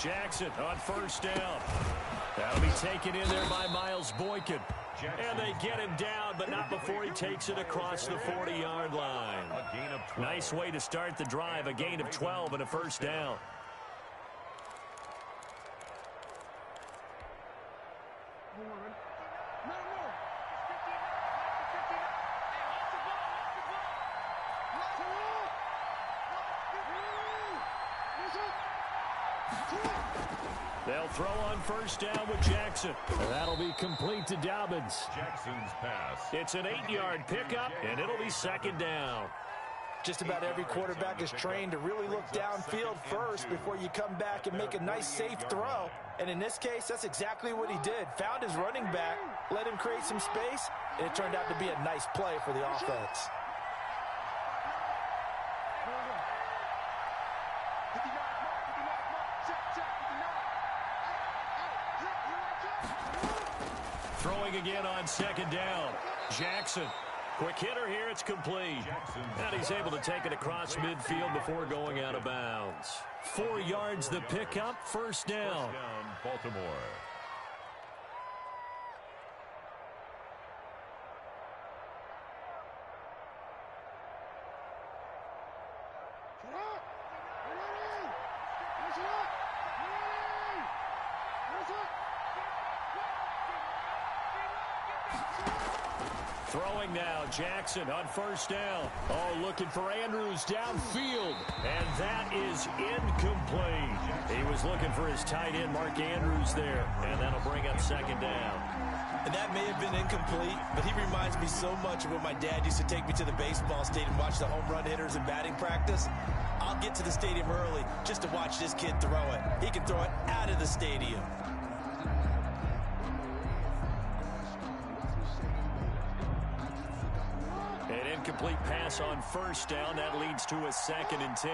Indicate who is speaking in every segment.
Speaker 1: Jackson on first down. That'll be taken in there by Miles Boykin. And they get him down, but not before he takes it across the 40-yard line. Nice way to start the drive, a gain of 12 and a first down. They'll throw on first down with Jackson. And that'll be complete to Dobbins.
Speaker 2: Jackson's pass.
Speaker 1: It's an 8-yard pickup, and it'll be second down.
Speaker 3: Just about every quarterback is trained to really look downfield first before you come back and make a nice, safe throw. And in this case, that's exactly what he did. Found his running back, let him create some space, and it turned out to be a nice play for the offense.
Speaker 1: Throwing again on second down. Jackson. Quick hitter here. It's complete. And he's able to take it across midfield before going out of bounds. 4 yards the pickup. First down.
Speaker 2: Baltimore.
Speaker 1: Throwing now, Jackson on first down. Oh, looking for Andrews downfield. And that is incomplete. He was looking for his tight end, Mark Andrews, there. And that'll bring up second down.
Speaker 3: And that may have been incomplete, but he reminds me so much of when my dad used to take me to the baseball stadium and watch the home run hitters in batting practice. I'll get to the stadium early just to watch this kid throw it. He can throw it out of the stadium.
Speaker 1: An incomplete pass on first down. That leads to a 2nd and 10.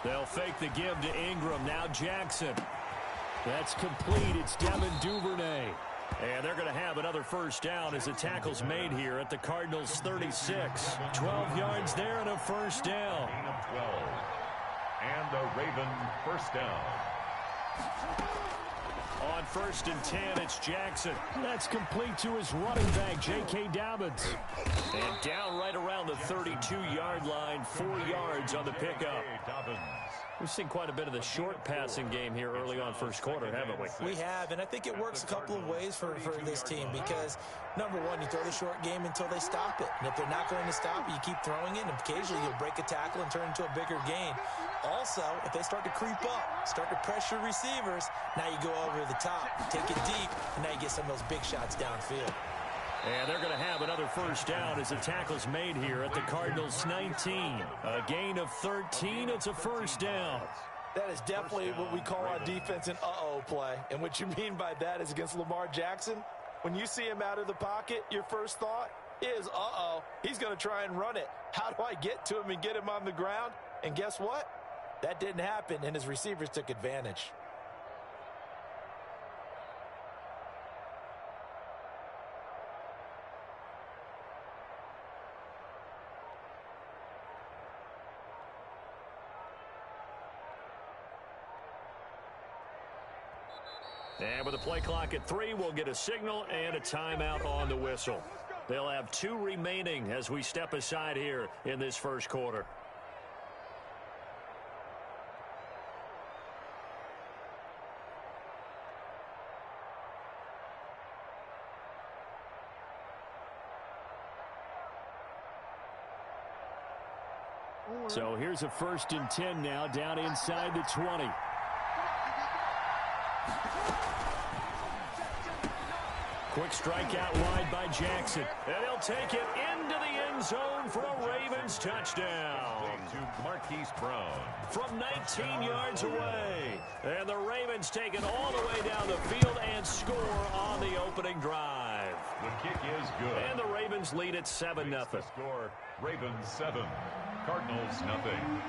Speaker 1: They'll fake the give to Ingram. Now Jackson. That's complete. It's Devin Duvernay. And they're going to have another first down as the tackle's made here at the Cardinals' 36. 12 yards there and a first down.
Speaker 2: Gain of 12. And the Raven first down.
Speaker 1: On 1st and 10, it's Jackson. That's complete to his running back, J.K. Dobbins. And down right around the 32-yard line, 4 yards on the pickup. We've seen quite a bit of the short passing game here early on first quarter, haven't we?
Speaker 3: We have, and I think it works a couple of ways for this team because, number one, you throw the short game until they stop it. And if they're not going to stop it, you keep throwing it, and occasionally you'll break a tackle and turn it into a bigger gain. Also, if they start to creep up, start to pressure receivers, now you go over the top, take it deep, and now you get some of those big shots downfield.
Speaker 1: And they're going to have another first down as the tackle's made here at the Cardinals' 19. A gain of 13. It's a first down.
Speaker 3: That is definitely what we call on defense an uh-oh play. And what you mean by that is against Lamar Jackson, when you see him out of the pocket, your first thought is, uh-oh, he's going to try and run it. How do I get to him and get him on the ground? And guess what? That didn't happen, and his receivers took advantage.
Speaker 1: And with the play clock at 3, we'll get a signal and a timeout on the whistle. They'll have 2 remaining as we step aside here in this first quarter. So here's a 1st and 10 now down inside the 20. Quick strike out wide by Jackson. And he'll take it into the end zone for a Ravens touchdown.
Speaker 2: To Marquise Brown.
Speaker 1: From 19 yards away. And the Ravens take it all the way down the field and score on the opening drive.
Speaker 2: The kick is good.
Speaker 1: And the Ravens lead at 7-0.
Speaker 2: Score, Ravens 7, Cardinals nothing.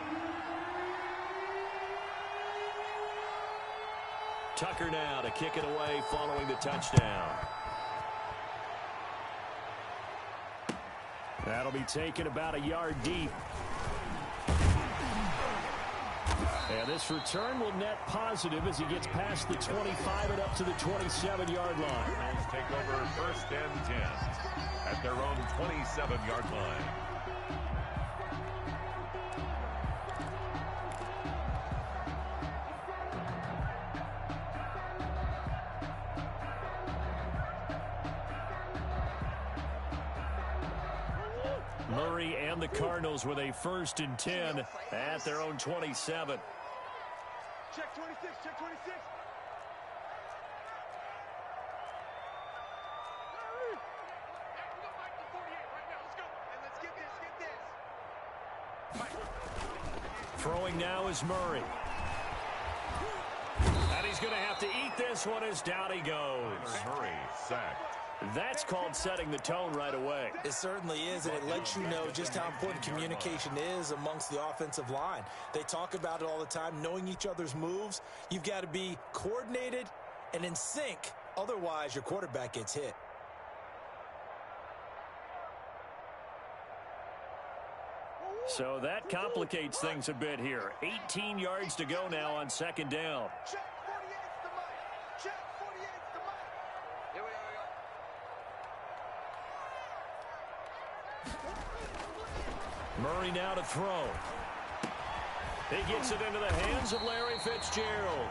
Speaker 1: Tucker now to kick it away following the touchdown. That'll be taken about a yard deep. And this return will net positive as he gets past the 25 and up to the 27-yard line.
Speaker 2: Cardinals take over 1st and 10 at their own 27-yard line.
Speaker 1: Murray and the Cardinals with a 1st and 10 at their own 27.
Speaker 4: Check 26, check 26.
Speaker 1: Throwing now is Murray. And he's going to have to eat this one as down he goes.
Speaker 2: Murray sacked.
Speaker 1: That's called setting the tone right away.
Speaker 3: It certainly is, and it lets you know just how important communication is amongst the offensive line. They talk about it all the time, knowing each other's moves. You've got to be coordinated and in sync. Otherwise, your quarterback gets hit.
Speaker 1: So that complicates things a bit here. 18 yards to go now on 2nd down.
Speaker 4: Check 48's the mic. Check 48's the mic. Here we go.
Speaker 1: Murray now to throw. He gets it into the hands of Larry Fitzgerald.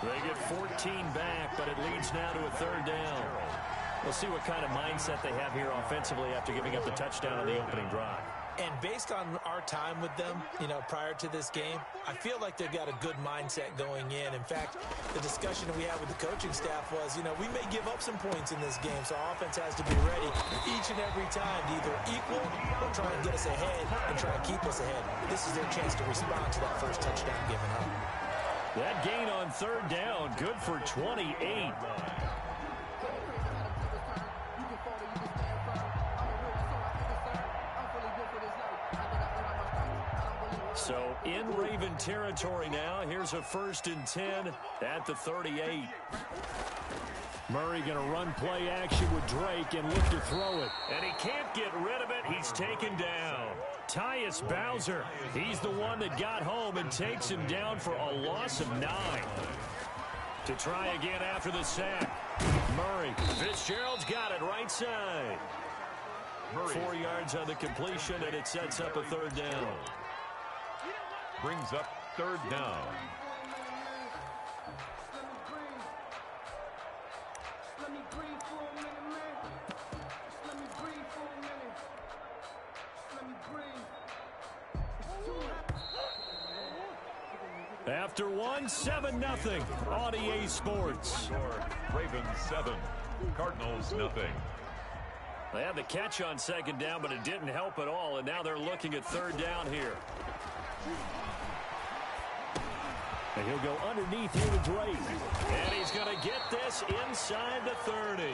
Speaker 1: They get 14 back, but it leads now to a 3rd down. We'll see what kind of mindset they have here offensively after giving up the touchdown on the opening drive.
Speaker 3: And based on our time with them, prior to this game, I feel like they've got a good mindset going in. In fact, the discussion that we had with the coaching staff was, we may give up some points in this game, so our offense has to be ready each and every time to either equal or try and get us ahead and try and keep us ahead. This is their chance to respond to that first touchdown given up.
Speaker 1: That gain on 3rd down, good for 28. So in Raven territory now. Here's a 1st and 10 at the 38. Murray going to run play action with Drake and look to throw it. And he can't get rid of it. He's taken down. Tyus Bowser, he's the one that got home and takes him down for a loss of 9. To try again after the sack. Murray. Fitzgerald's got it right side. Murray. 4 yards on the completion, and it sets up a 3rd down.
Speaker 2: Brings up 3rd down.
Speaker 1: After 7-0 on EA Sports.
Speaker 2: Ravens 7, Cardinals nothing.
Speaker 1: They had the catch on 2nd down, but it didn't help at all, and now they're looking at 3rd down here. And he'll go underneath here to Drake. And he's going to get this inside the 30.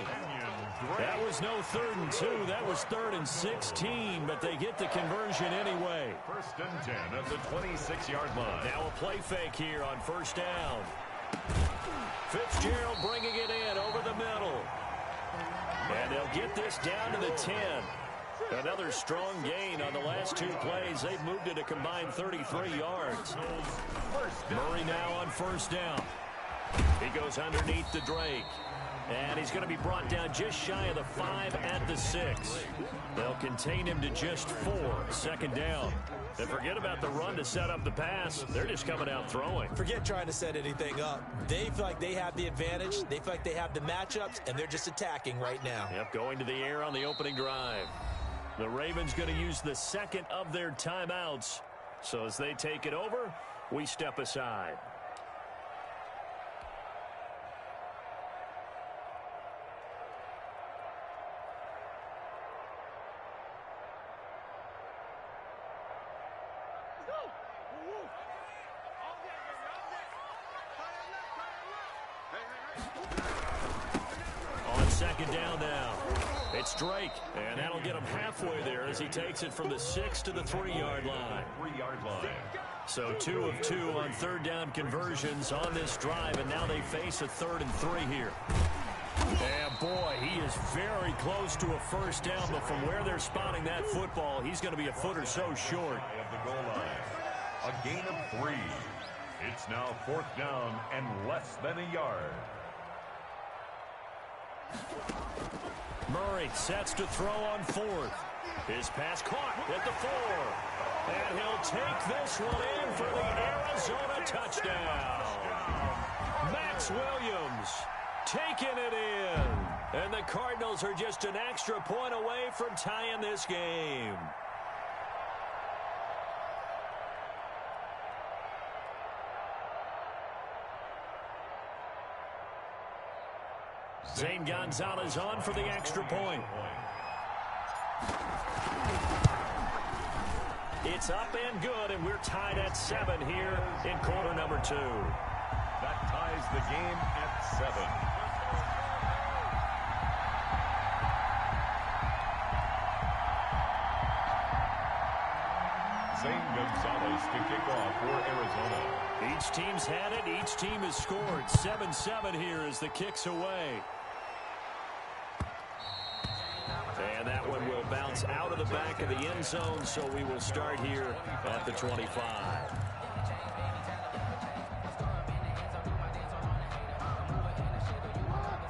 Speaker 1: That was no 3rd and 2. That was 3rd and 16, but they get the conversion anyway.
Speaker 2: 1st and 10 at the 26-yard line.
Speaker 1: Now a play fake here on 1st down. Fitzgerald bringing it in over the middle. And they'll get this down to the 10. Another strong gain on the last 2 plays. They've moved it a combined 33 yards. Murray now on 1st down. He goes underneath the Drake. And he's going to be brought down just shy of the 5 at the 6. They'll contain him to just 4. 2nd down. And forget about the run to set up the pass. They're just coming out throwing.
Speaker 3: Forget trying to set anything up. They feel like they have the advantage. They feel like they have the matchups, and they're just attacking right now.
Speaker 1: Yep, going to the air on the opening drive. The Ravens going to use the 2nd of their timeouts. So as they take it over, we step aside. second down now. It's Drake, and that'll get him halfway there as he takes it from the 6 to the 3-yard line.
Speaker 2: 3-yard line.
Speaker 1: So 2 of 2 on third down conversions on this drive, and now they face a 3rd and 3 here. And boy, he is very close to a first down, but from where they're spotting that football, he's going to be a foot or so short.
Speaker 2: Of the goal line. A gain of 3. It's now 4th down and less than a yard.
Speaker 1: Murray sets to throw on 4th. His pass caught at the 4. And he'll take this one in for the Arizona touchdown. Max Williams taking it in. And the Cardinals are just an extra point away from tying this game. Zane Gonzalez on for the extra point. It's up and good, and we're tied at 7 here in quarter number 2.
Speaker 2: That ties the game at 7. Zane Gonzalez to kick off for Arizona.
Speaker 1: Each team's had it. Each team has scored. 7-7 here as the kick's away. And that one will bounce out of the back of the end zone, so we will start here at the 25.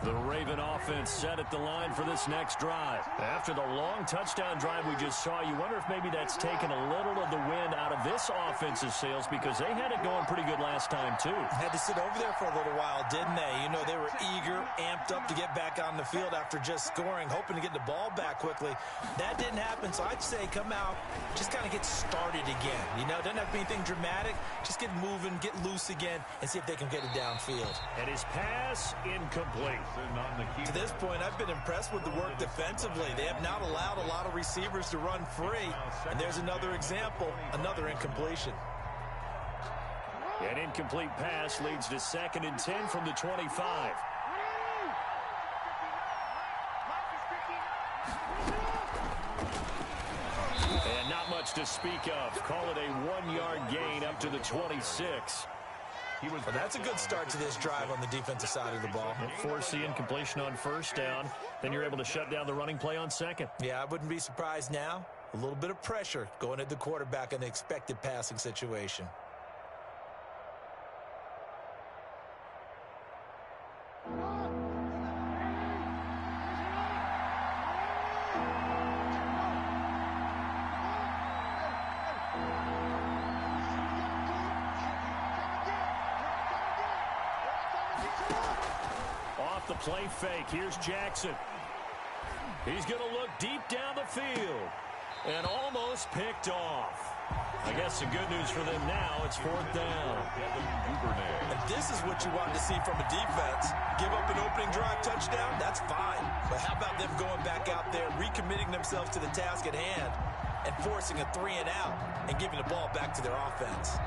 Speaker 1: The Raven offense set at the line for this next drive. After the long touchdown drive we just saw, you wonder if maybe that's taken a little of the wind out of this offensive sails, because they had it going pretty good last time, too.
Speaker 3: Had to sit over there for a little while, didn't they? You know, they were eager, amped up to get back on the field after just scoring, hoping to get the ball back quickly. That didn't happen, so I'd say come out, just kind of get started again. You know, doesn't have to be anything dramatic. Just get moving, get loose again, and see if they can get it downfield.
Speaker 1: And his pass incomplete.
Speaker 3: To this point, I've been impressed with the work defensively. They have not allowed a lot of receivers to run free. And there's another example, another incompletion.
Speaker 1: An incomplete pass leads to 2nd and 10 from the 25. And not much to speak of. Call it a 1-yard gain up to the 26.
Speaker 3: Well, that's a good start to this drive on the defensive side of the ball.
Speaker 1: Force the incompletion on first down. Then you're able to shut down the running play on 2nd.
Speaker 3: Yeah, I wouldn't be surprised now. A little bit of pressure going at the quarterback in the expected passing situation.
Speaker 1: Off the play fake, here's Jackson. He's going to look deep down the field and almost picked off. I guess the good news for them now, it's 4th down.
Speaker 3: And this is what you want to see from a defense. Give up an opening drive touchdown, that's fine. But how about them going back out there, recommitting themselves to the task at hand, and forcing a 3-and-out and giving the ball back to their offense?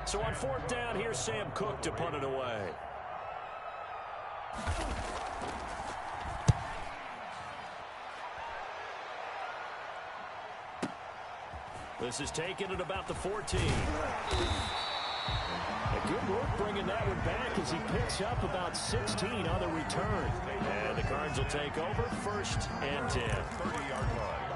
Speaker 1: So on 4th down, here's Sam Cook to punt it away. This is taken at about the 14. A good work bringing that one back as he picks up about 16 on the return. And the Cards will take over 1st and 10.
Speaker 2: 30-yard line.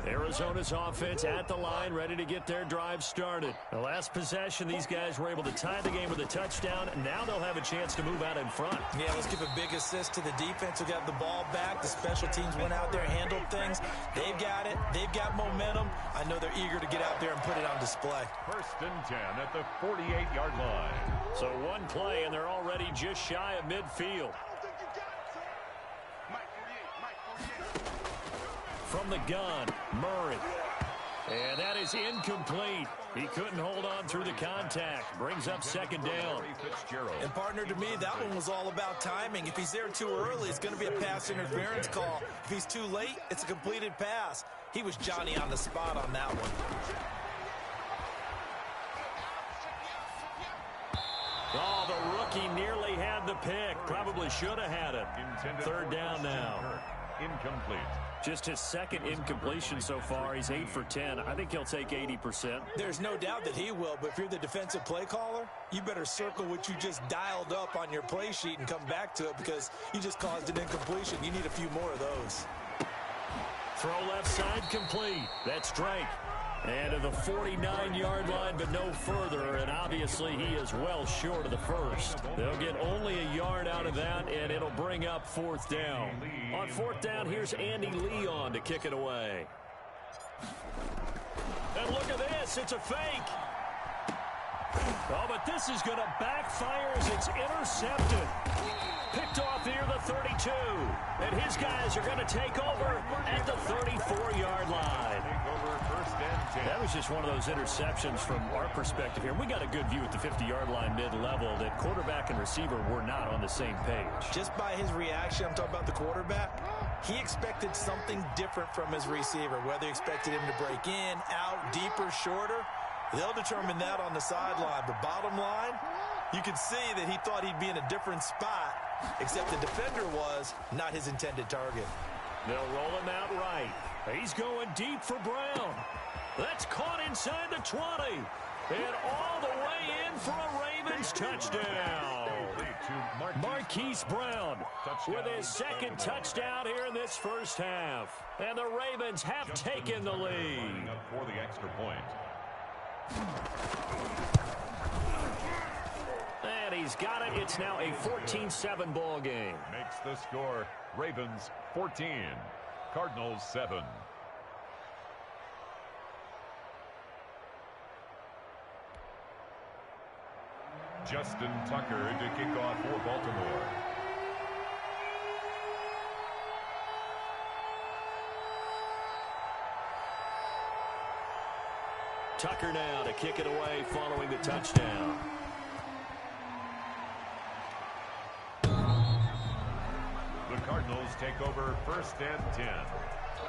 Speaker 1: Arizona's offense at the line, ready to get their drive started. The last possession, these guys were able to tie the game with a touchdown, and now they'll have a chance to move out in front.
Speaker 3: Yeah, let's give a big assist to the defense who got the ball back. The special teams went out there, handled things. They've got it. They've got momentum. I know they're eager to get out there and put it on display.
Speaker 2: 1st and 10 at the 48-yard line.
Speaker 1: So one play, and they're already just shy of midfield. From the gun, Murray. And that is incomplete. He couldn't hold on through the contact. Brings up second down.
Speaker 3: And partner, to me, that one was all about timing. If he's there too early, it's going to be a pass interference call. If he's too late, it's a completed pass. He was Johnny on the spot on that one.
Speaker 1: Oh, the rookie nearly had the pick. Probably should have had it. Third down now.
Speaker 2: Incomplete.
Speaker 1: Just his second incompletion so far. He's 8 for 10. I think he'll take 80%.
Speaker 3: There's no doubt that he will, but if you're the defensive play caller, you better circle what you just dialed up on your play sheet and come back to it because you just caused an incompletion. You need a few more of those.
Speaker 1: Throw left side complete. That's Drake. And to the 49-yard line, but no further. And obviously, he is well short of the first. They'll get only a yard out of that, and it'll bring up fourth down. On fourth down, here's Andy Leon to kick it away. And look at this. It's a fake. Oh, but this is going to backfire as it's intercepted. Picked off near the 32. And his guys are going to take over at the 34-yard line. That was just one of those interceptions from our perspective here. We got a good view at the 50-yard line mid-level that quarterback and receiver were not on the same page.
Speaker 3: Just by his reaction, I'm talking about the quarterback, he expected something different from his receiver, whether he expected him to break in, out, deeper, shorter. They'll determine that on the sideline. But bottom line, you can see that he thought he'd be in a different spot, except the defender was not his intended target.
Speaker 1: They'll roll him out right. He's going deep for Brown. That's caught inside the 20. And all the way in for a Ravens touchdown. Marquise Brown with his second touchdown here in this first half. And the Ravens have taken the lead.
Speaker 2: For the extra point.
Speaker 1: And he's got it. It's now a 14-7 ball game.
Speaker 2: Makes the score Ravens 14, Cardinals 7. Justin Tucker to kick off for Baltimore.
Speaker 1: Tucker now to kick it away following the touchdown.
Speaker 2: The Cardinals take over first and 10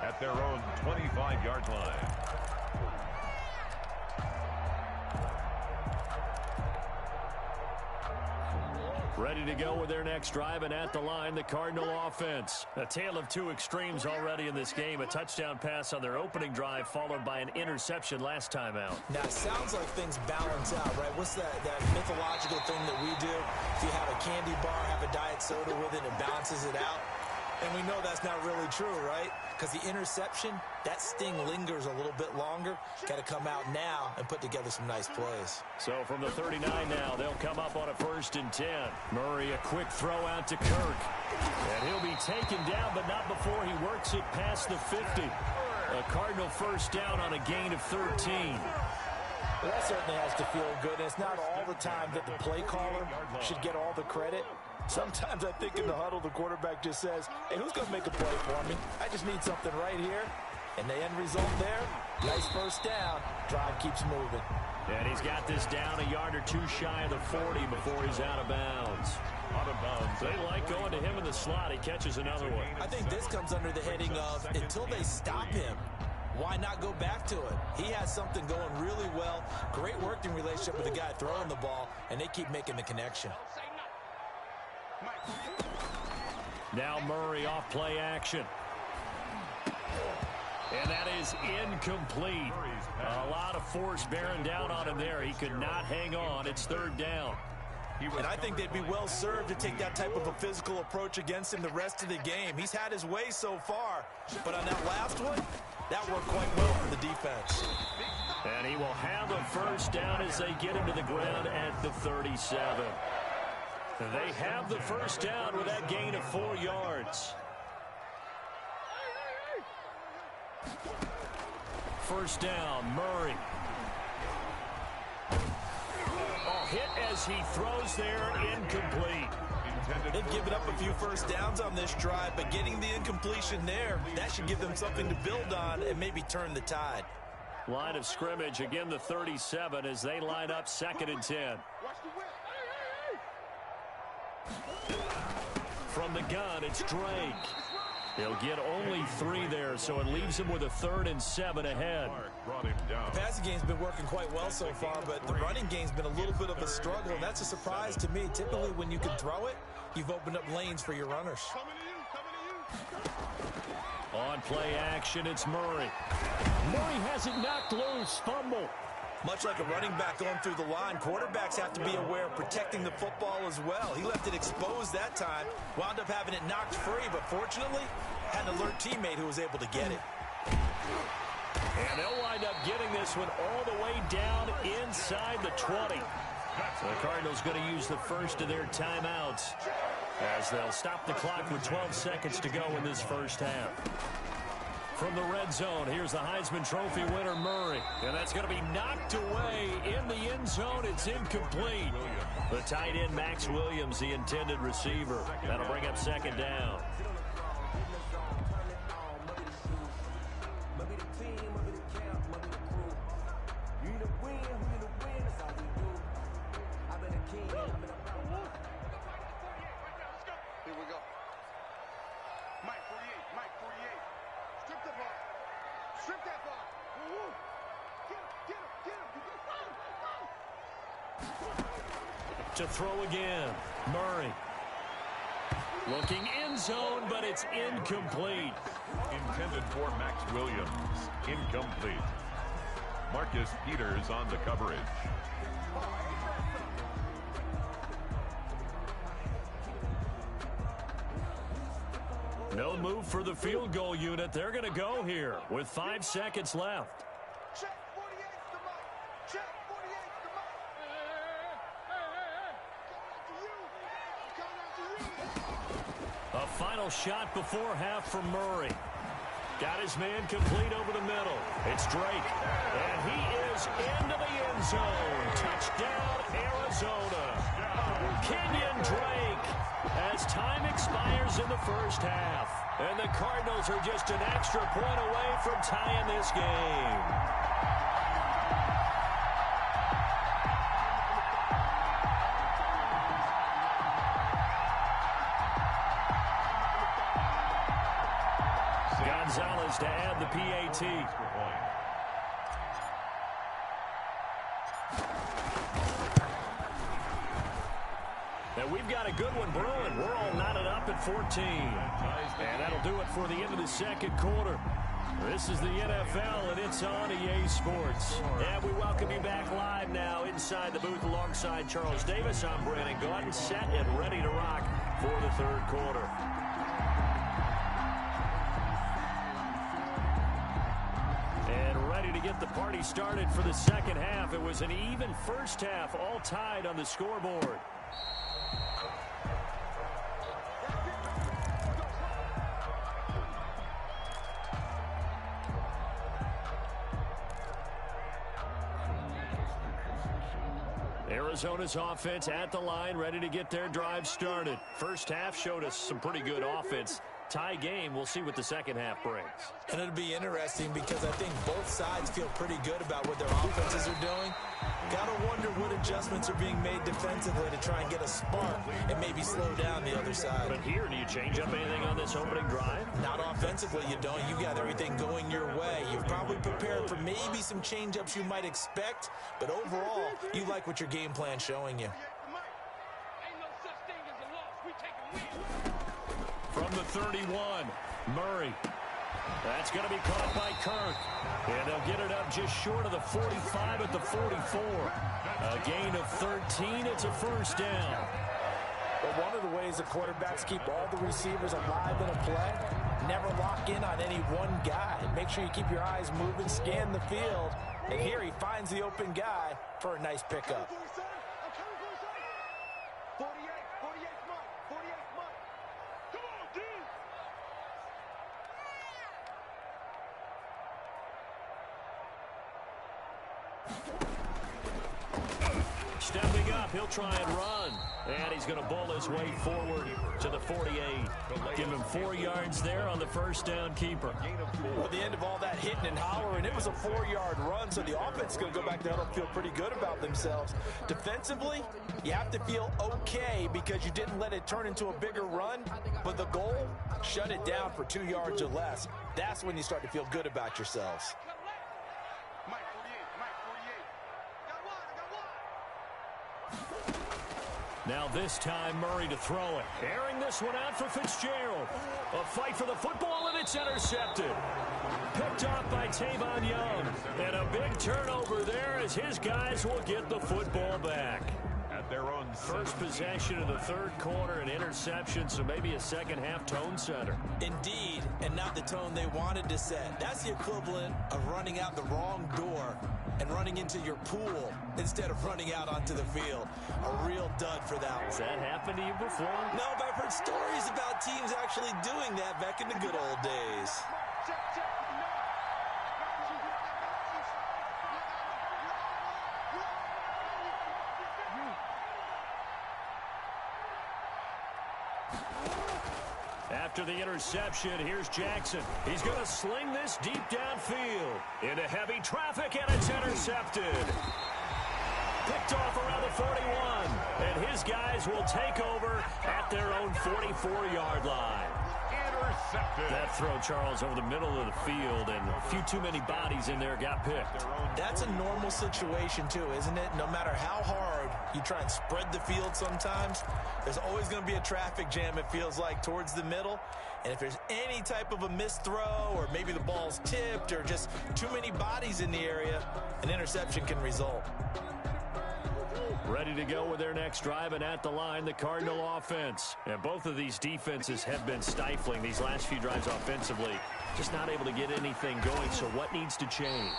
Speaker 2: at their own 25-yard line.
Speaker 1: Ready to go with their next drive, and at the line, the Cardinal offense. A tale of two extremes already in this game. A touchdown pass on their opening drive, followed by an interception last time out.
Speaker 3: Now, it sounds like things balance out, right? What's that mythological thing that we do? If you have a candy bar, have a diet soda with it, it balances it out. And we know that's not really true, right? Because the interception, that sting lingers a little bit longer. Got to come out now and put together some nice plays.
Speaker 1: So from the 39 now, they'll come up on a 1st and 10. Murray, a quick throw out to Kirk. And he'll be taken down, but not before he works it past the 50. A Cardinal first down on a gain of 13.
Speaker 3: Well, that certainly has to feel good. And it's not all the time that the play caller should get all the credit. Sometimes I think in the huddle, the quarterback just says, hey, who's going to make a play for me? I just need something right here. And the end result there, nice first down. Drive keeps moving.
Speaker 1: And he's got this down a yard or two shy of the 40 before he's out of bounds.
Speaker 2: Out of bounds.
Speaker 1: They like going to him in the slot. He catches another one.
Speaker 3: I think this comes under the heading of until they stop him, why not go back to it? He has something going really well. Great working relationship with the guy throwing the ball, and they keep making the connection.
Speaker 1: Now Murray off play action. And that is incomplete. A lot of force bearing down on him there. He could not hang on. It's 3rd down.
Speaker 3: And I think they'd be well served to take that type of a physical approach against him the rest of the game. He's had his way so far. But on that last one, that worked quite well for the defense.
Speaker 1: And he will have a first down as they get him to the ground at the 37. They have the first down with that gain of 4 yards. First down, Murray. Oh, hit as he throws there, incomplete.
Speaker 3: They've given up a few first downs on this drive, but getting the incompletion there, that should give them something to build on and maybe turn the tide.
Speaker 1: Line of scrimmage, again the 37 as they line up 2nd and 10. From the gun, it's Drake. He'll get only 3 there, so it leaves him with a 3rd and 7 ahead.
Speaker 3: The passing game's been working quite well so far, but the running game's been a little bit of a struggle, and that's a surprise to me. Typically, when you can throw it, you've opened up lanes for your runners.
Speaker 1: On play action, it's Murray. Murray has it knocked loose. Fumble.
Speaker 3: Much like a running back going through the line, quarterbacks have to be aware of protecting the football as well. He left it exposed that time, wound up having it knocked free, but fortunately, had an alert teammate who was able to get it.
Speaker 1: And they'll wind up getting this one all the way down inside the 20. So the Cardinals going to use the first of their timeouts as they'll stop the clock with 12 seconds to go in this first half. From the red zone, here's the Heisman Trophy winner, Murray. And that's going to be knocked away in the end zone. It's incomplete. The tight end, Max Williams, the intended receiver. That'll bring up 2nd down. To throw again, Murray. Looking end zone, but it's incomplete.
Speaker 2: Intended for Max Williams. Incomplete. Marcus Peters on the coverage.
Speaker 1: No move for the field goal unit. They're going to go here with 5 seconds left.
Speaker 4: Check 48's the mic. Check 48's the mic.
Speaker 1: A final shot before half from Murray. Got his man complete over the middle. It's Drake. And he is into the end zone. Touchdown, Arizona. Kenyon Drake as time expires in the first half. And the Cardinals are just an extra point away from tying this game. Gonzalez to add the PAT. And we've got a good one brewing. We're all knotted up at 14. And that'll do it for the end of the second quarter. This is the NFL, and it's on EA Sports. And we welcome you back live now inside the booth alongside Charles Davis. I'm Brandon Gaudin, set and ready to rock for the third quarter. And ready to get the party started for the second half. It was an even first half, all tied on the scoreboard. Arizona's offense at the line, ready to get their drive started. First half showed us some pretty good offense. Tie game, we'll see what the second half brings.
Speaker 3: And it'll be interesting because I think both sides feel pretty good about what their offenses are doing. Gotta wonder what adjustments are being made defensively to try and get a spark and maybe slow down the other side.
Speaker 1: But here, do you change up anything on this opening drive?
Speaker 3: Not offensively, you don't. You've got everything going your way. You've probably prepared for maybe some change-ups you might expect, but overall, you like what your game plan's showing you.
Speaker 1: From the 31, Murray. That's going to be caught by Kirk. And they'll get it up just short of the 45 at the 44. A gain of 13. It's a first down.
Speaker 3: But one of the ways the quarterbacks keep all the receivers alive in a play, never lock in on any one guy. Make sure you keep your eyes moving, scan the field. And here he finds the open guy for a nice pickup.
Speaker 4: 48's mine. 48's mine. Come on, dude.
Speaker 1: Stepping up, he'll try and run. And he's going to bowl his way forward to the 48. Give him 4 yards there on the first down keeper.
Speaker 3: At the end of all that hitting and hollering, it was a 4-yard run, so the offense is going to go back to huddle and feel pretty good about themselves. Defensively, you have to feel okay because you didn't let it turn into a bigger run, but the goal, shut it down for 2 yards or less. That's when you start to feel good about yourselves.
Speaker 1: Now this time, Murray to throw it. Airing this one out for Fitzgerald. A fight for the football, and it's intercepted. Picked off by Tavon Young. And a big turnover there as his guys will get the football back.
Speaker 2: At their own
Speaker 1: first possession of the third quarter, an interception, so maybe a second-half tone setter.
Speaker 3: Indeed, and not the tone they wanted to set. That's the equivalent of running out the wrong door and running into your pool instead of running out onto the field. A real dud for that one.
Speaker 1: Has that happened to you before?
Speaker 3: No, but I've heard stories about teams actually doing that back in the good old days.
Speaker 1: After the interception, here's Jackson. He's going to sling this deep downfield into heavy traffic, and it's intercepted. Picked off around the 41, and his guys will take over at their own 44-yard line.
Speaker 2: intercepted.
Speaker 1: That throw, Charles, over the middle of the field, and a few too many bodies in there got picked.
Speaker 3: That's a normal situation, too, isn't it? No matter how hard you try and spread the field sometimes, there's always going to be a traffic jam, it feels like, towards the middle. And if there's any type of a missed throw, or maybe the ball's tipped, or just too many bodies in the area, an interception can result.
Speaker 1: Ready to go with their next drive, and at the line, the Cardinal offense. And both of these defenses have been stifling these last few drives offensively. Just not able to get anything going, so what needs to change?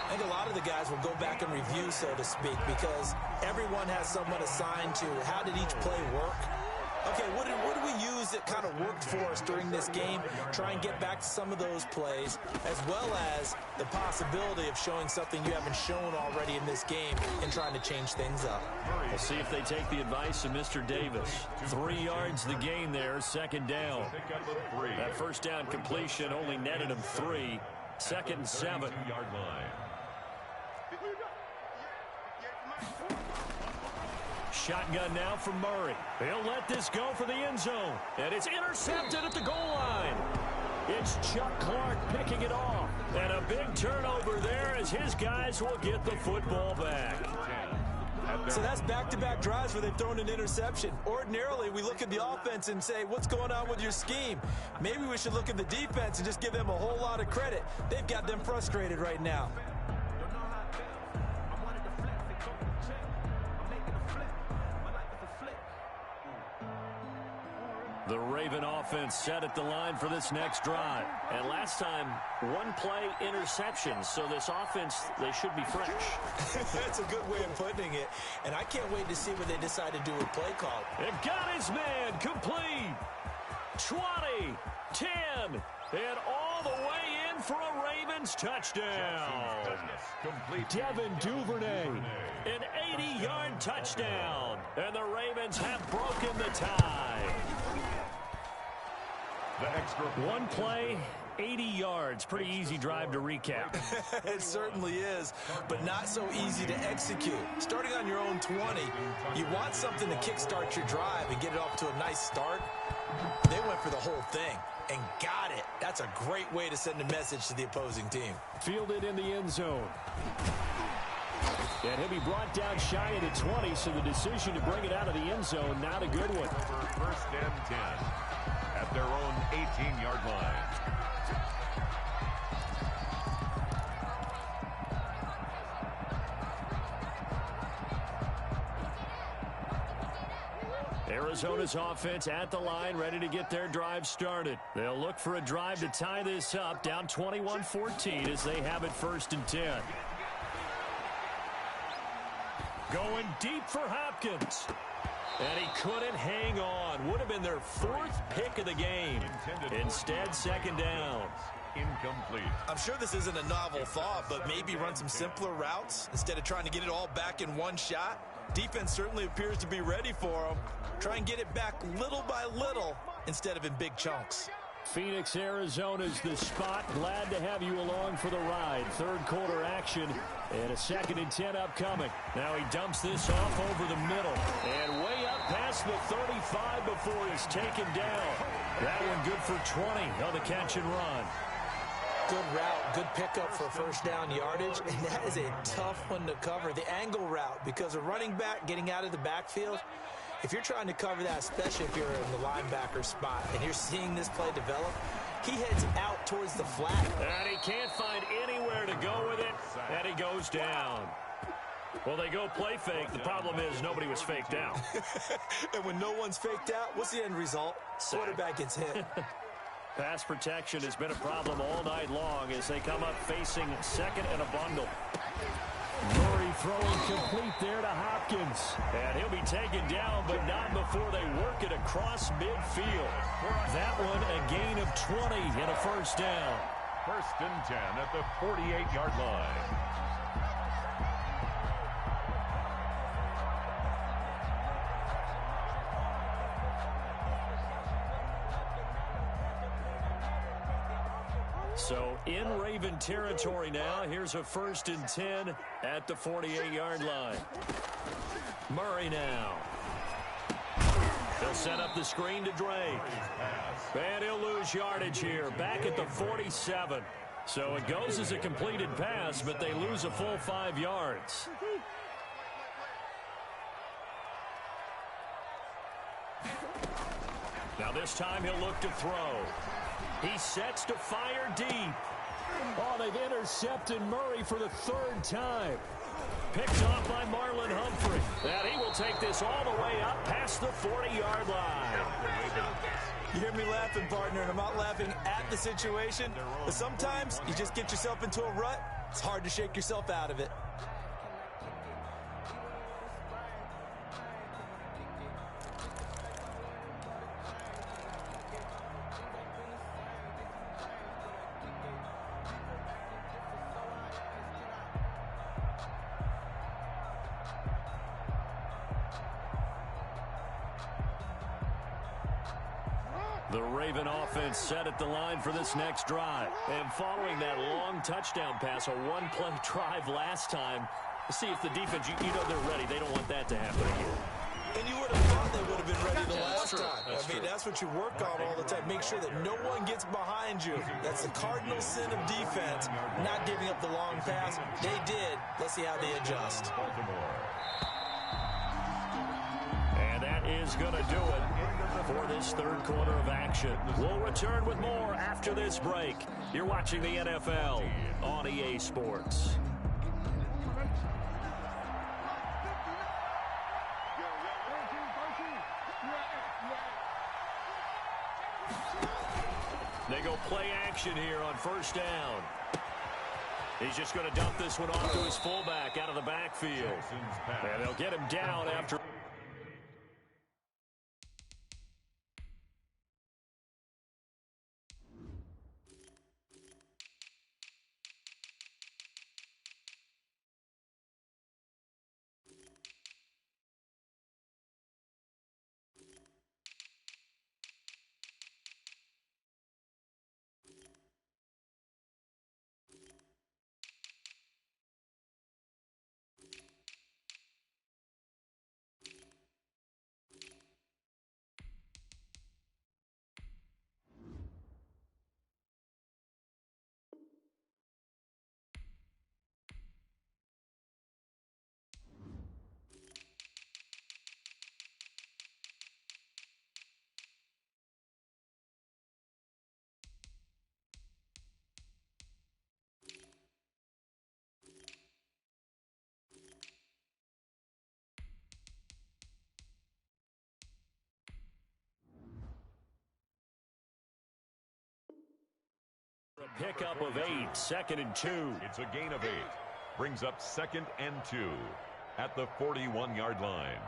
Speaker 3: I think a lot of the guys will go back and review, so to speak, because everyone has someone assigned to how did each play work. Okay, what did we use that kind of worked for us during this game? Try and get back to some of those plays, as well as the possibility of showing something you haven't shown already in this game and trying to change things up.
Speaker 1: We'll see if they take the advice of Mr. Davis. 3 yards the gain there, second down. That first down completion only netted him 3. Second and 7.
Speaker 2: 2-yard line.
Speaker 1: Shotgun now from Murray. He'll let this go for the end zone. And it's intercepted at the goal line. It's Chuck Clark picking it off. And a big turnover there as his guys will get the football back.
Speaker 3: So that's back-to-back drives where they've thrown an interception. Ordinarily, we look at the offense and say, what's going on with your scheme? Maybe we should look at the defense and just give them a whole lot of credit. They've got them frustrated right now.
Speaker 1: The Raven offense set at the line for this next drive. And last time, one play interception. So this offense, they should be fresh.
Speaker 3: That's a good way of putting it. And I can't wait to see what they decide to do with play call.
Speaker 1: It got his man complete. 20, 10, and all the way in for a Ravens touchdown. Devin Duvernay, an 80-yard touchdown. And the Ravens have broken the tie.
Speaker 2: The extra
Speaker 1: one play, 80 yards. Pretty easy drive to recap.
Speaker 3: It certainly is, but not so easy to execute. Starting on your own 20, you want something to kickstart your drive and get it off to a nice start. They went for the whole thing and got it. That's a great way to send a message to the opposing team.
Speaker 1: Fielded in the end zone. And he'll be brought down shy of the 20, so the decision to bring it out of the end zone, not a good one.
Speaker 2: First and 10 at their own 18-yard line.
Speaker 1: Arizona's offense at the line, ready to get their drive started. They'll look for a drive to tie this up, down 21-14 as they have it first and 10. Going deep for Hopkins. And he couldn't hang on. Would have been their 4th pick of the game. Instead, second down.
Speaker 2: Incomplete.
Speaker 3: I'm sure this isn't a novel thought, but maybe run some simpler routes instead of trying to get it all back in one shot. Defense certainly appears to be ready for him. Try and get it back little by little instead of in big chunks.
Speaker 1: Phoenix, Arizona's the spot. Glad to have you along for the ride. Third quarter action and a 2nd and 10 upcoming. Now he dumps this off over the middle and way up past the 35 before he's taken down. That one good for 20 on the catch and run.
Speaker 3: Good route, good pickup for first down yardage, and that is a tough one to cover. The angle route, because a running back getting out of the backfield, if you're trying to cover that, especially if you're in the linebacker spot and you're seeing this play develop, he heads out towards the flat.
Speaker 1: And he can't find anywhere to go with it, and he goes down. Well, they go play fake. The problem is nobody was faked out.
Speaker 3: And when no one's faked out, what's the end result? Quarterback gets hit.
Speaker 1: Pass protection has been a problem all night long as they come up facing second and a bundle. Murray throwing complete there to Hopkins. And he'll be taken down, but not before they work it across midfield. That one a gain of 20 and a first down.
Speaker 2: 1st and 10 at the 48-yard line.
Speaker 1: So in Raven territory now. Here's a 1st and 10 at the 48-yard line. Murray now. They'll set up the screen to Drake. And he'll lose yardage here. Back at the 47. So it goes as a completed pass, but they lose a full 5 yards. Now this time he'll look to throw. He sets to fire deep. Oh, they've intercepted Murray for the 3rd time. Picked off by Marlon Humphrey. And he will take this all the way up past the 40-yard line.
Speaker 3: You hear me laughing, partner, and I'm not laughing at the situation. But sometimes you just get yourself into a rut. It's hard to shake yourself out of it.
Speaker 1: The Raven offense set at the line for this next drive. And following that long touchdown pass, a one-play drive last time, see if the defense, you know they're ready. They don't want that to happen again.
Speaker 3: And you would have thought they would have been ready the last time. That's what you work on all the time. Make sure that no one gets behind you. That's the cardinal sin of defense, not giving up the long pass. They did. Let's see how they adjust.
Speaker 1: And that is going to do it for this 3rd quarter of action. We'll return with more after this break. You're watching the NFL on EA Sports. They go play action here on 1st down. He's just going to dump this one off to his fullback out of the backfield. And they'll get him down after. A pickup of 8, 2nd and 2.
Speaker 2: It's a gain of 8. Brings up 2nd and 2 at the 41-yard line.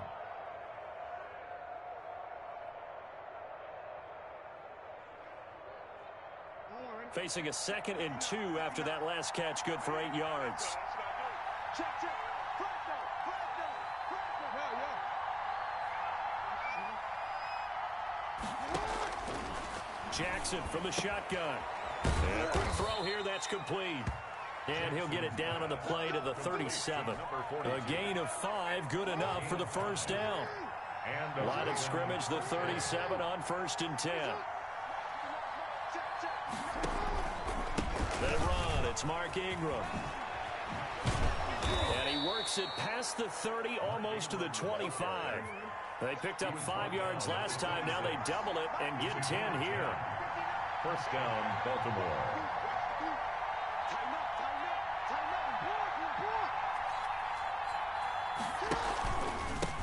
Speaker 1: Facing a 2nd and 2 after that last catch, good for 8 yards. Jackson from the shotgun. And a quick throw here, that's complete. And he'll get it down on the play to the 37. A gain of 5, good enough for the first down. Line of scrimmage, the 37 on 1st and 10. They run, it's Mark Ingram. And he works it past the 30, almost to the 25. They picked up 5 yards last time, now they double it and get 10 here.
Speaker 2: First down, Baltimore.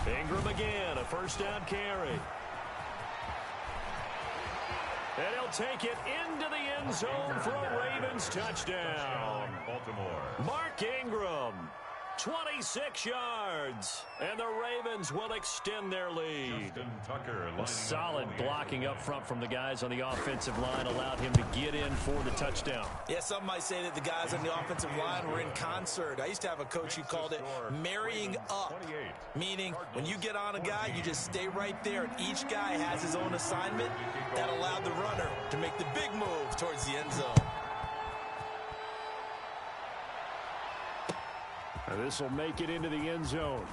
Speaker 1: Ingram again, a first down carry. And he'll take it into the end zone for a Ravens touchdown.
Speaker 2: Baltimore.
Speaker 1: Mark Ingram, 26 yards. And the Ravens will extend their lead. A solid blocking up front from the guys on the offensive line allowed him to get in for the touchdown.
Speaker 3: Yeah, some might say that the guys on the offensive line were in concert. I used to have a coach who called it marrying up, meaning when you get on a guy, you just stay right there, and each guy has his own assignment. That allowed the runner to make the big move towards the end zone.
Speaker 1: This will make it into the end zone.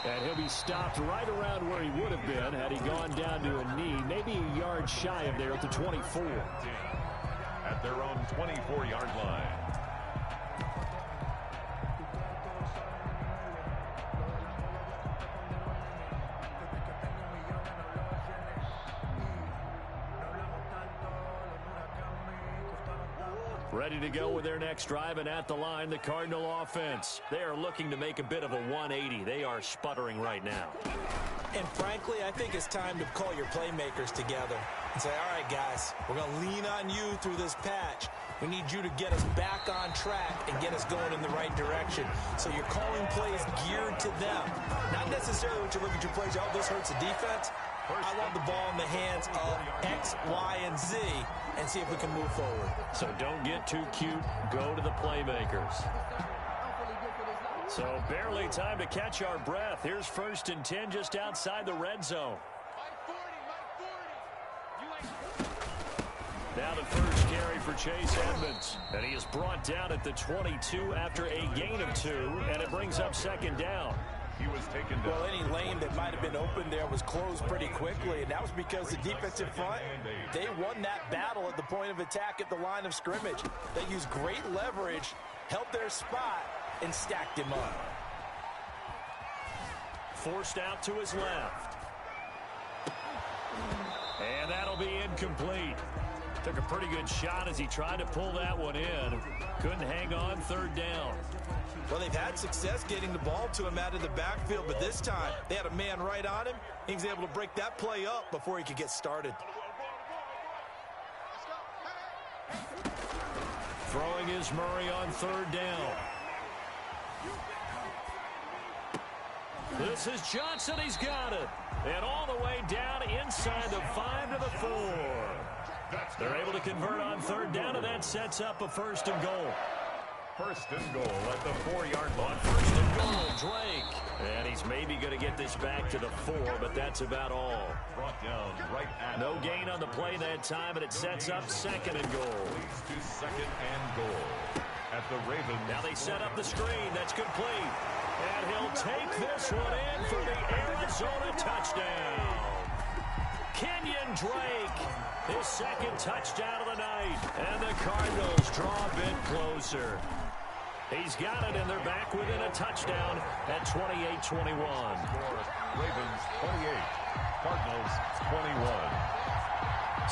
Speaker 1: And he'll be stopped right around where he would have been had he gone down to a knee, maybe a yard shy of there at the 24.
Speaker 2: At their own 24-yard line.
Speaker 1: Ready to go with their next drive, and at the line, the Cardinal offense. They are looking to make a bit of a 180. They are sputtering right now.
Speaker 3: And frankly, I think it's time to call your playmakers together and say, all right, guys, we're going to lean on you through this patch. We need you to get us back on track and get us going in the right direction. So you're calling plays geared to them. Not necessarily when you look at your plays, oh, this hurts the defense. I want the ball in the hands of X, Y, and Z and see if we can move forward.
Speaker 1: So don't get too cute. Go to the playmakers. So barely time to catch our breath. Here's 1st and 10 just outside the red zone. Now the first carry for Chase Edmonds. And he is brought down at the 22 after a gain of 2, and it brings up 2nd down.
Speaker 2: He was taken down.
Speaker 3: Well, any lane that might have been open there was closed pretty quickly, and that was because the defensive front, they won that battle at the point of attack at the line of scrimmage. They used great leverage, held their spot, and stacked him up.
Speaker 1: Forced out to his left. And that'll be incomplete. Took a pretty good shot as he tried to pull that one in. Couldn't hang on 3rd down.
Speaker 3: Well, they've had success getting the ball to him out of the backfield, but this time they had a man right on him. He was able to break that play up before he could get started.
Speaker 1: Throwing is Murray on 3rd down. This is Johnson. He's got it. And all the way down inside the 5 to the 4. They're able to convert on 3rd down, and that sets up a 1st and goal.
Speaker 2: 1st and goal at the 4-yard line.
Speaker 1: 1st and goal, Drake. And he's maybe going to get this back to the 4, but that's about all.
Speaker 2: Brought down right at
Speaker 1: no gain on the play that time, and it sets up 2nd and goal.
Speaker 2: Leads to 2nd and goal at the Ravens.
Speaker 1: Now they set up the screen. That's complete. And he'll take this one in for the Arizona touchdown. Kenyon Drake, his 2nd touchdown of the night. And the Cardinals draw a bit closer. He's got it, and they're back within a touchdown at 28-21.
Speaker 2: Ravens 28, Cardinals 21.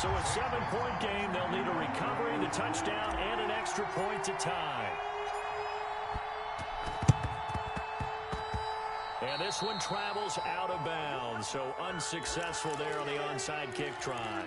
Speaker 1: So a 7-point game, they'll need a recovery, the touchdown, and an extra point to tie. And this one travels out of bounds, so unsuccessful there on the onside kick try.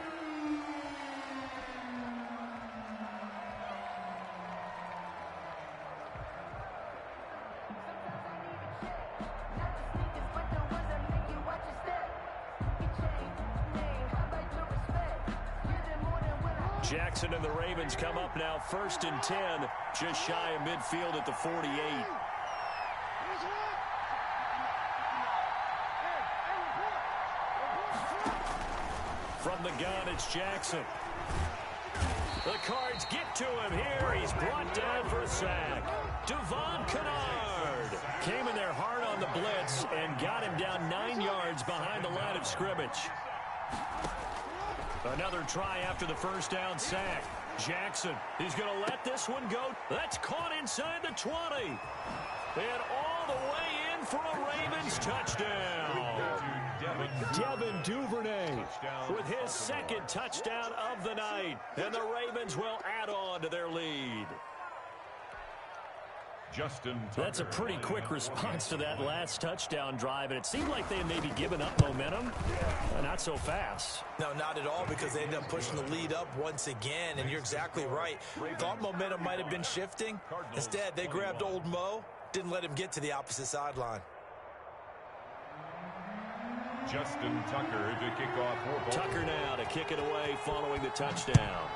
Speaker 1: Jackson and the Ravens come up now 1st and 10, just shy of midfield at the 48. From the gun, it's Jackson. The Cards get to him here. He's brought down for a sack. Devon Kennard came in there hard on the blitz and got him down 9 yards behind the line of scrimmage. Another try after the first down sack. Jackson, he's going to let this one go. That's caught inside the 20. And all the way in for a Ravens touchdown. Devin Duvernay with his second touchdown of the night. And the Ravens will add on to their lead. That's a pretty quick response to that last touchdown drive, and it seemed like they had maybe given up momentum. Not so fast.
Speaker 3: No, not at all, because they ended up pushing the lead up once again, and you're exactly right. Thought momentum might have been shifting. Instead, they grabbed old Mo, didn't let him get to the opposite sideline.
Speaker 2: Justin Tucker to kick off.
Speaker 1: Tucker now to kick it away following the touchdown.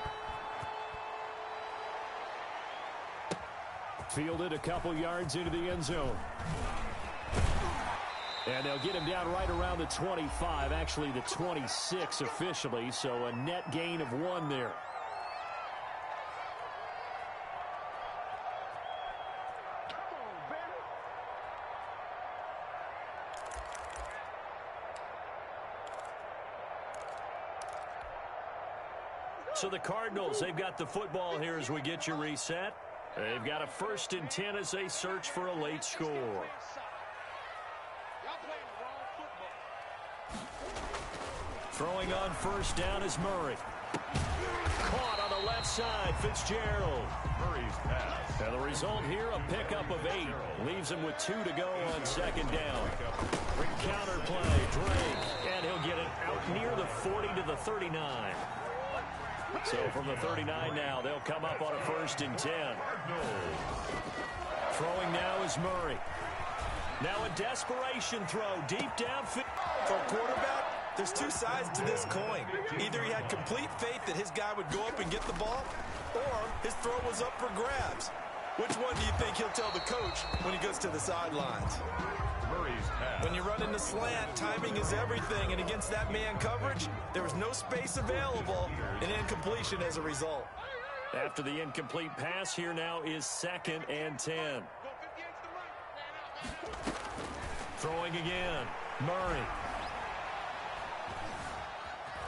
Speaker 1: Fielded a couple yards into the end zone. And they'll get him down right around the 25, actually the 26 officially, so a net gain of 1 there. So the Cardinals, they've got the football here as we get you reset. They've got a 1st and 10 as they search for a late score. Throwing on first down is Murray. Caught on the left side, Fitzgerald.
Speaker 2: Murray's pass.
Speaker 1: And the result here, a pickup of 8. Leaves him with 2 to go on 2nd down. Counter play, Drake. And he'll get it out near the 40 to the 39. So from the 39 now, they'll come up on a 1st and 10. Throwing now is Murray. Now a desperation throw deep downfield.
Speaker 3: For a quarterback, there's 2 sides to this coin. Either he had complete faith that his guy would go up and get the ball, or his throw was up for grabs. Which one do you think he'll tell the coach when he goes to the sidelines? When you run in the slant, timing is everything, and against that man coverage, there was no space available, and incompletion as a result.
Speaker 1: After the incomplete pass, here now is 2nd and 10. Throwing again, Murray.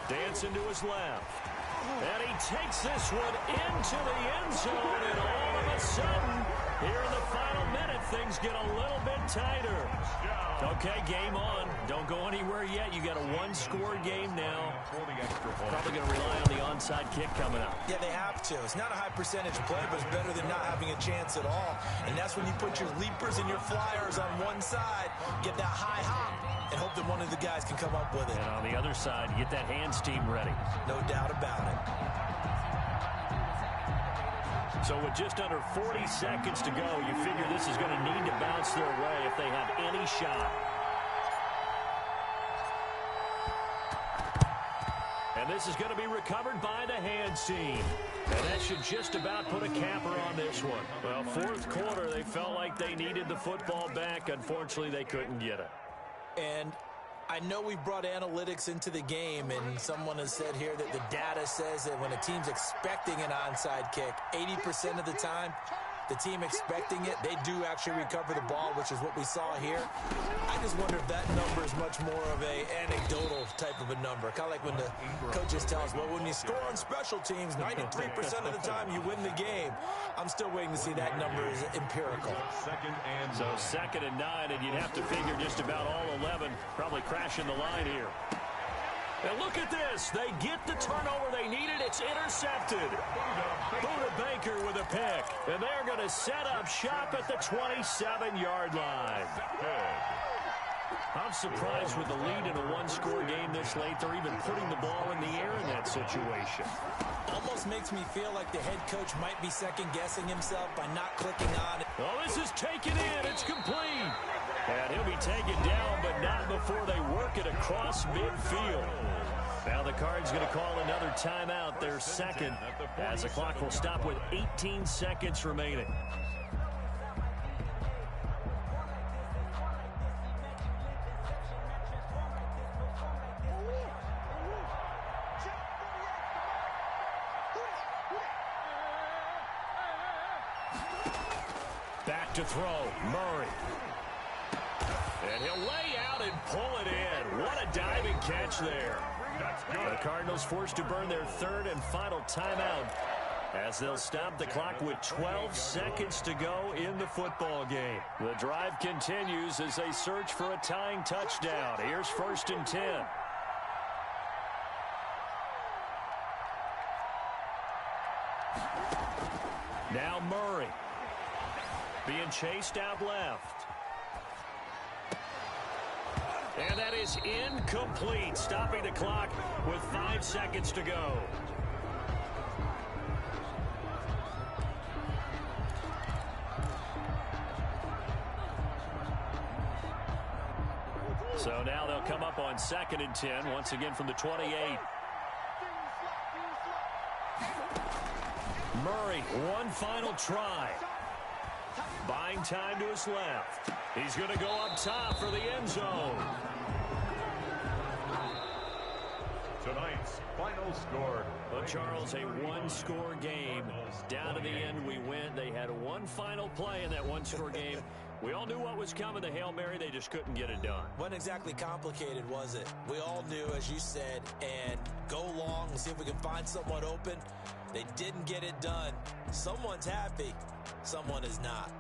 Speaker 1: Dancing to his left. And he takes this one into the end zone, and all of a sudden, here in the final minute, things get a little bit tighter. Okay, game on. Don't go anywhere yet. You got a 1-score game now. Probably going to rely on the onside kick coming up.
Speaker 3: Yeah, they have to. It's not a high percentage play, but it's better than not having a chance at all. And that's when you put your leapers and your flyers on one side, get that high hop, and hope that one of the guys can come up with it.
Speaker 1: And on the other side, you get that hands team ready.
Speaker 3: No doubt about it.
Speaker 1: So with just under 40 seconds to go, you figure this is going to need to bounce their way if they have any shot. And this is going to be recovered by the hands team. And that should just about put a capper on this one. Well, 4th quarter, they felt like they needed the football back. Unfortunately, they couldn't get it.
Speaker 3: And I know we've brought analytics into the game, and someone has said here that the data says that when a team's expecting an onside kick, 80% of the time, the team expecting it, they do actually recover the ball, which is what we saw here. I just wonder if that number is much more of a anecdotal type of a number. Kind of like when the coaches tell us, well, when you score on special teams, 93% of the time you win the game. I'm still waiting to see that number is empirical.
Speaker 1: So 2nd and 9, and you'd have to figure just about all 11 probably crashing the line here. And look at this. They get the turnover they needed. It's intercepted. Buda Baker with a pick. And they're going to set up shop at the 27-yard line. I'm surprised with the lead in a 1-score game this late. They're even putting the ball in the air in that situation.
Speaker 3: Almost makes me feel like the head coach might be second-guessing himself by not clicking on it.
Speaker 1: Well, this is taken in. It's complete. And he'll be taken down, but not before they work it across midfield. Now the Cards going to call another timeout, their 2nd, as the clock will stop with 18 seconds remaining. To throw, Murray. And he'll lay out and pull it in. What a diving catch there. The Cardinals forced to burn their third and final timeout as they'll stop the clock with 12 seconds to go in the football game. The drive continues as they search for a tying touchdown. Here's 1st and 10. Now Murray. Being chased out left. And that is incomplete, stopping the clock with 5 seconds to go. So now they'll come up on 2nd and 10, once again from the 28. Murray, one final try. Buying time to his left. He's going to go up top for the end zone.
Speaker 2: Tonight's final score.
Speaker 1: Well, Charles, a one-score game. Down to the end we went. They had one final play in that one-score game. We all knew what was coming, the Hail Mary. They just couldn't get it done.
Speaker 3: Wasn't exactly complicated, was it? We all knew, as you said, and go long and see if we can find someone open. They didn't get it done. Someone's happy. Someone is not.